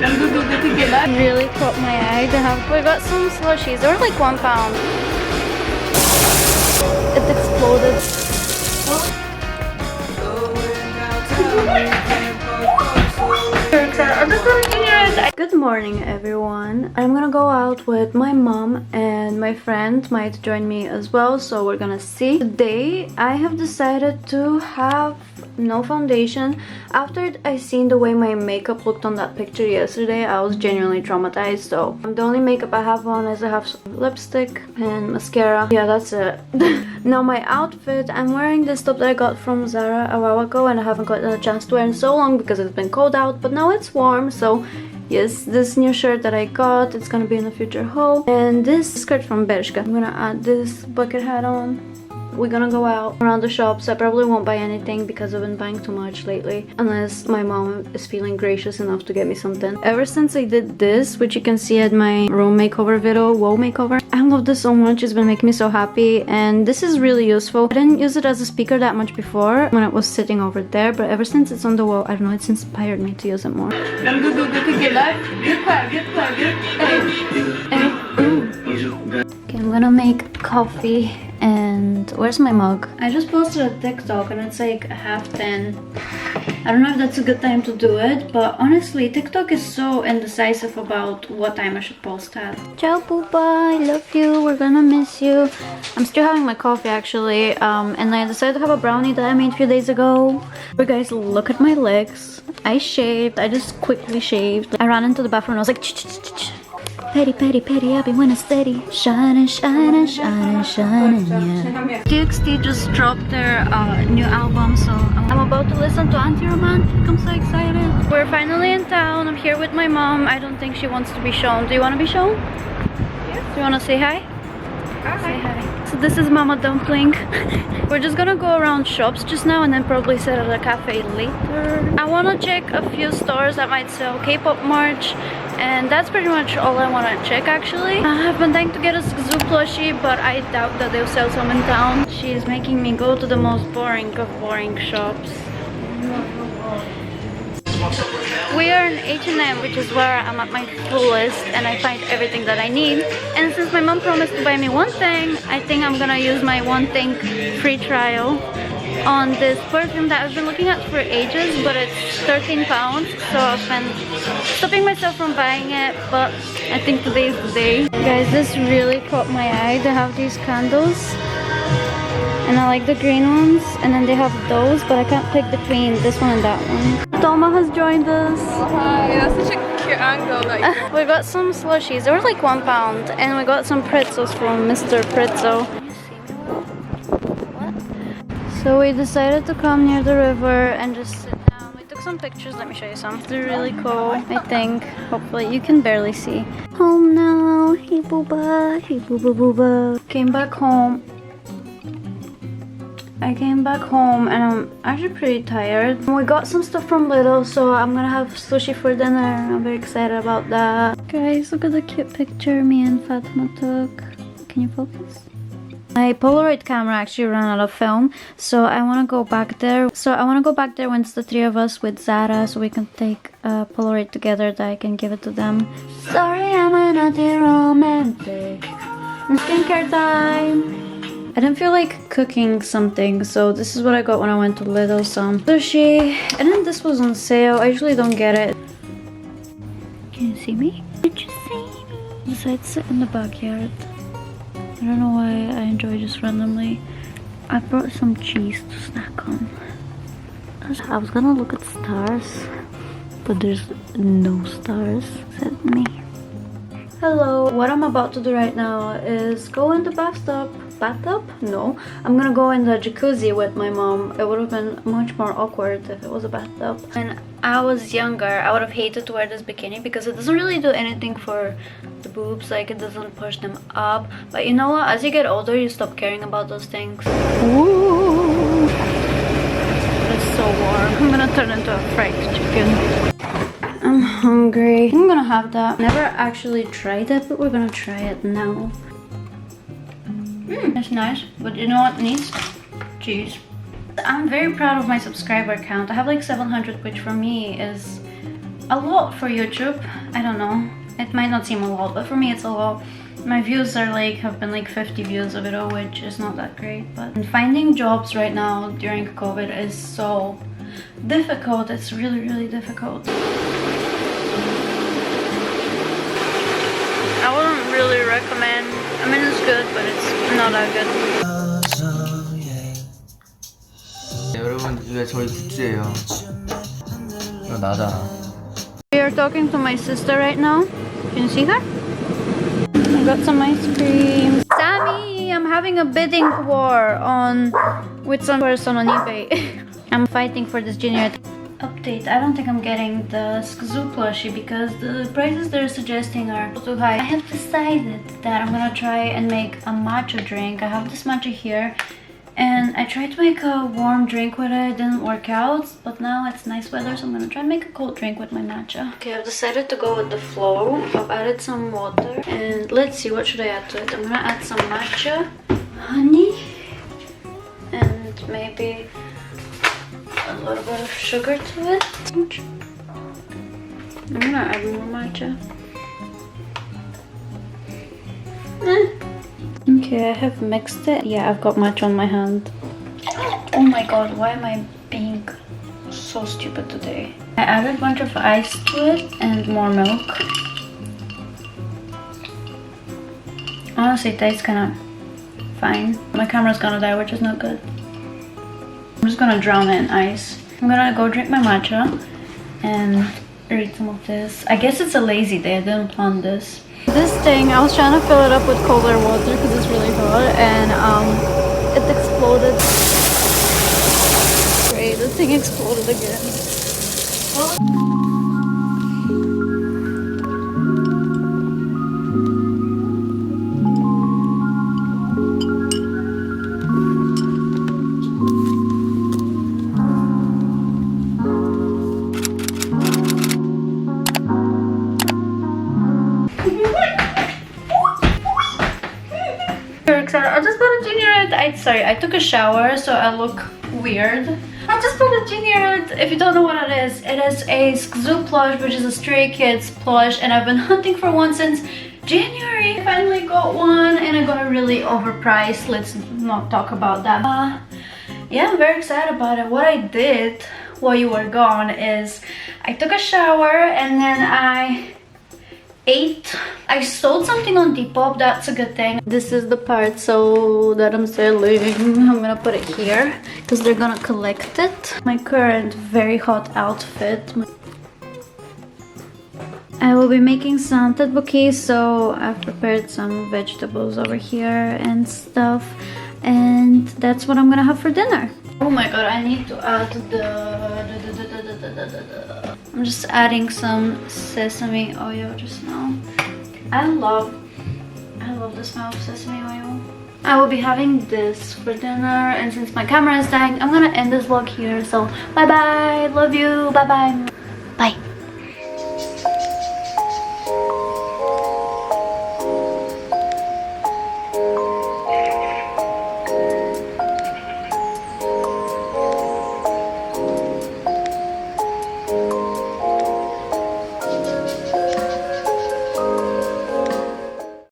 Really caught my eye. We got some slushies. They were like £1. It exploded. Good morning, everyone. I'm gonna go out with my mom, and my friend might join me as well, so we're gonna see. Today I have decided to have no foundation. After I seen the way my makeup looked on that picture yesterday, I was genuinely traumatized. So the only makeup I have on is I have some lipstick and mascara. Yeah, that's it. Now my outfit, I'm wearing this top that I got from Zara a while ago, and I haven't gotten a chance to wear in so long because it's been cold out, but now it's warm. So yes, this new shirt that I got, it's gonna be in a future haul. And this skirt from Bershka. I'm gonna add this bucket hat on. We're gonna go out around the shops. I probably won't buy anything because I've been buying too much lately, unless my mom is feeling gracious enough to get me something. Ever since I did this, which you can see at my room makeover video, wall makeover, I love this so much. It's been making me so happy, and this is really useful. I didn't use it as a speaker that much before when it was sitting over there, but ever since it's on the wall, I don't know, it's inspired me to use it more. Okay, I'm gonna make coffee. And where's my mug? I just posted a TikTok and it's like 10:30. I don't know if that's a good time to do it, but honestly TikTok is so indecisive about what time I should post at. Ciao Poopa, I love you, we're gonna miss you. I'm still having my coffee actually, and I decided to have a brownie that I made a few days ago. But guys, look at my legs. I shaved, I just quickly shaved. I ran into the bathroom and I was like petty, petty, petty, I've been winning steady. Shining, shining, shining, shining, yeah. TXT just dropped their new album, so I'm about to listen to Anti-Romantic. I'm so excited. We're finally in town. I'm here with my mom. I don't think she wants to be shown. Do you want to be shown? Yes. Do you want to say hi? Hi. Say hi. So this is Mama Dumpling. We're just gonna go around shops just now and then probably sit at a cafe later. I want to check a few stores that might sell K-pop merch, and that's pretty much all I want to check actually. I've been dying to get a SKZOO plushie, but I doubt that they'll sell some in town. She's making me go to the most boring of boring shops. We are in H&M, which is where I'm at my fullest and I find everything that I need. And since my mom promised to buy me one thing, I think I'm gonna use my one thing free trial on this perfume that I've been looking at for ages, but it's £13, so I've been stopping myself from buying it, but I think today is the day. Guys, this really caught my eye. They have these candles and I like the green ones, and then they have those, but I can't pick between this one and that one. Toma has joined us. Oh, hi, that's such a cute angle. That we got some slushies. They were like £1, and we got some pretzels from Mr. Pretzel. So we decided to come near the river and just sit down. We took some pictures. Let me show you some. They're really cool, I think. Hopefully you can barely see. Home now. Hey booba. Hey booba booba. Came back home. I came back home and I'm actually pretty tired. We got some stuff from Lidl, so I'm gonna have sushi for dinner. I'm very excited about that. Guys, look at the cute picture me and Fatima took. Can you focus? My Polaroid camera actually ran out of film, so I want to go back there. When it's the three of us with Zara, so we can take a Polaroid together that I can give it to them. Sorry, I'm an anti-romantic. Skincare time. I didn't feel like cooking something, so this is what I got when I went to Lidl. Some sushi, and then this was on sale. I usually don't get it. Can you see me? Did you see me? Besides, sit in the backyard. I don't know why I enjoy just randomly. I brought some cheese to snack on. I was gonna look at stars, but there's no stars except me. Hello. What I'm about to do right now is go in the bathtub. Bathtub? No. I'm gonna go in the jacuzzi with my mom. It would have been much more awkward if it was a bathtub. When I was younger, I would have hated to wear this bikini because it doesn't really do anything for the boobs. Like, it doesn't push them up. But you know what? As you get older, you stop caring about those things. Ooh. It's so warm. I'm gonna turn into a fried chicken. I'm hungry. I'm gonna have that. Never actually tried it, but we're gonna try it now. It's nice, but you know what it needs? Cheese. I'm very proud of my subscriber count. I have like 700, which for me is a lot for YouTube. I don't know. It might not seem a lot, but for me it's a lot. My views are like, have been like 50 views of it all, which is not that great. But finding jobs right now during COVID is so difficult. It's really, really difficult. I wouldn't really recommend. I mean, it's good, but it's not that good. 여러분, 이게 저희 굿즈예요. 이거 나잖아. We are talking to my sister right now. Can you see her? I got some ice cream. Sammy, I'm having a bidding war with some person on eBay. I'm fighting for this Jiniret update. I don't think I'm getting the SKZOO plushie because the prices they're suggesting are too high. I have decided that I'm gonna try and make a matcha drink. I have this matcha here. And I tried to make a warm drink with it, didn't work out, but now it's nice weather, so I'm gonna try and make a cold drink with my matcha. Okay, I've decided to go with the flow. I've added some water, and let's see, what should I add to it? I'm gonna add some matcha, honey, and maybe a little bit of sugar to it. I'm gonna add more matcha. Okay, I have mixed it. Yeah, I've got matcha on my hand. Oh my god, why am I being so stupid today? I added a bunch of ice to it and more milk. Honestly, it tastes kind of fine. My camera's gonna die, which is not good. I'm just gonna drown it in ice. I'm gonna go drink my matcha and read some of this. I guess it's a lazy day, I didn't plan this. This thing, I was trying to fill it up with colder water because it's really hot, and it exploded. Great, the thing exploded again. I just bought a Jiniret. I took a shower, so I look weird. I just bought a Jiniret. If you don't know what it is a SKZOO plush, which is a Stray Kids plush, and I've been hunting for one since January. I finally got one, and I got a really overpriced. Let's not talk about that. Yeah, I'm very excited about it. What I did while you were gone is I took a shower, and then I ate. I sold something on Depop, that's a good thing. This is the part that I'm selling. I'm gonna put it here because they're gonna collect it. My current very hot outfit. I will be making scented bouquets, so I've prepared some vegetables over here and stuff, and that's what I'm gonna have for dinner. Oh my god, I need to add I'm just adding some sesame oil just now. I love the smell of sesame oil. I will be having this for dinner, and since my camera is dying, I'm gonna end this vlog here. So bye bye, love you, bye bye.